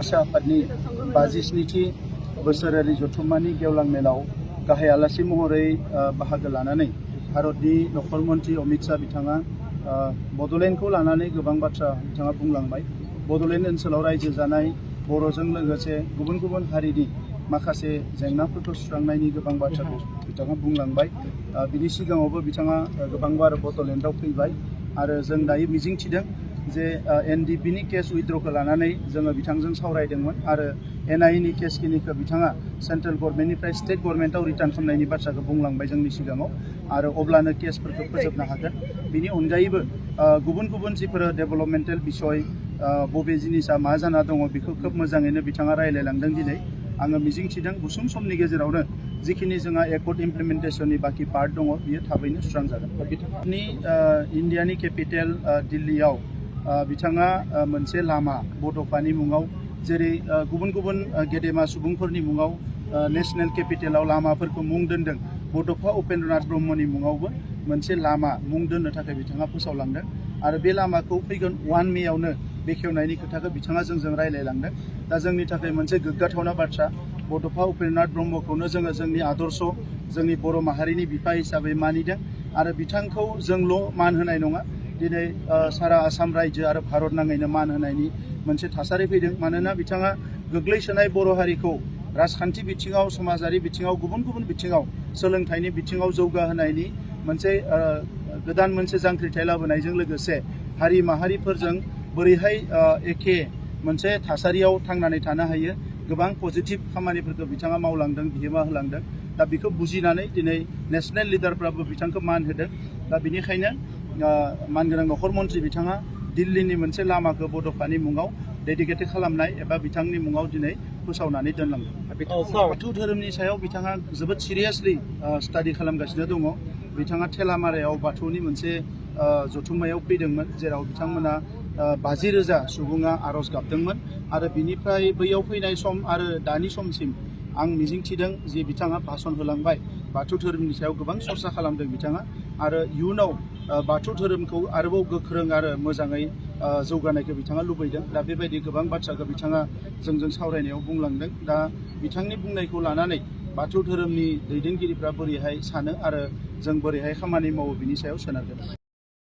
आसा आफादनि 57थि बोसोरारि जथुम्मानि गेवलां मेलाव गाहाय आलासि महरै बाहागो लानानै भारतनि नखर मन्त्रि अमित शाह बिथाङा बड'लेण्डखौ लानानै गोबां बाथ्रा बिथाङा बुंलांबाय। बड'लेण्ड ओनसोलाव रायजो जानाय बर'जों लोगोसे गुबुन गुबुन हारिनि माखासे जेंनाफोरखौ सुस्रांनायनि गोबां बाथ्राखौ बिथाङा बुंलांबाय। बिनि सिगाङावबो बिथाङा गोबांबार बड'लेण्डआव फैबाय आरो जों दायो मिजिंथिदों जे एनडिपिनि केस उइथड्रखौ लानानै जोङो बिथांजों सावरायदोंमोन आरो एनआइनि केसखिनिखौ बिथाङा सेन्ट्रेल गभर्नमेन्टनिफ्राय स्टेट गभर्नमेन्टआव रिटार्न खालामनायनि बाथ्राखौ बुंलांबाय जोंनि सिगाङाव आरो अब्लानो केसफोरखौ फोजोबनो हागोन। बिनि अनगायैबो गुबुन गुबुन जिफोर डेभेलपमेन्टेल बिसय बबे जिनिसा मा जाना दङ बेखौ खोब मोजाङैनो बिथाङा रायलायलांदों। दिनै आङो मिजिंथिदों गुसुं समनि गेजेरावनो जिखिनि जोंहा एकर्ड इमप्लिमेन्टेसननि बाखि पार्ट दङ बियो थाबैनो सुस्रांजागोन। बिथांनि इन्डियानि केपिटेल दिल्लीयाव बिथाङा मोनसे लामा बड'फानि मुङाव जेरै गुबुन गुबुन गेदेमा सुबुंफोरनि मुङाव नेशनेल केपिटेलाव लामाफोरखौ मुं दोन्दों, बड'फा उपेन्द्रनाथ ब्रह्मनि मुङावबो मोनसे लामा मुं दोननो थाखाय बिथाङा फोसावलांदों आरो बे लामाखौ फैगोन 1 मेआवनो बेखेवनायनि खोथाखौ बिथाङा जोंजों रायलायलांदों। दा जोंनि थाखाय मोनसे गोग्गाथावना बाथ्रा। बड'फा उपेन्द्रनाथ ब्रह्मखौनो जोङो जोंनि आदर्श, जोंनि बर' माहारिनि बिफा हिसाबै मानिदों आरो बिथांखौ जोंल' मान होनाय नङा, दिनै सारा आसाम रायजो आरो भारत नाङैनो मान होनायनि मोनसे थासारि फैदों। मानोना बिथाङा गोग्लैसोनाय बर' हारिखौ राजखान्थि बिथिङाव, समाजारि बिथिङाव, गुबुन गुबुन बिथिङाव, सोलोंथाइनि बिथिङाव जौगाहोनायनि मोनसे गोदान मोनसे जांख्रिथाय लाबोनायजों लोगोसे हारि माहारिफोरजों बोरैहाय एखे मोनसे थासारियाव थांनानै थानो हायो, गोबां पजिटिभ खामानिफोरखौ बिथाङा मावलांदों, बिहोमा होलांदों। दा बेखौ बुजिनानै दिनै नेशनेल लिडारफ्राबो बिथांखौ मान होदों। दा बेनिखायनो मानगोनां नखर मन्त्रि बिथाङा दिल्लीनि मोनसे लामाखौ बड'फानि मुङाव डेडिकेटेड खालामनाय एबा बिथांनि मुङाव दिनै फोसावनानै दोनलांदों। बाथौ धोरोमनि सायाव बिथाङा जोबोद सिरियासलि स्टाडि खालामगासिनो दङ। बिथाङा थेलामारायाव बाथौनि मोनसे जथुम्मायाव फैदोंमोन, जेराव बिथांमोना 50,000 सुबुङा आर'ज गाबदोंमोन आरो बिनिफ्राय बैयाव फैनाय सम आरो दानि समसिम आं मिजिंथिदों जे बिथाङा भाषण होलांबाय। बाथौ धोरोमनि सायाव गोबां सरसा खालामदों बिथाङा आरो इयुनाव बाथौ धोरोमखौ आरोबाव गोख्रों आरो मोजाङै जौगानायखौ बिथाङा लुबैदों। दा बेबायदि गोबां बाथ्राखौ बिथाङा जोंजों सावरायनायाव बुंलांदों। दा बिथांनि बुंनायखौ लानानै बाथौ धोरोमनि दैदेनगिरिफ्रा बोरैहाय सानो आरो जों बोरैहाय खामानि मावो बिनि सायाव सोनारगोन।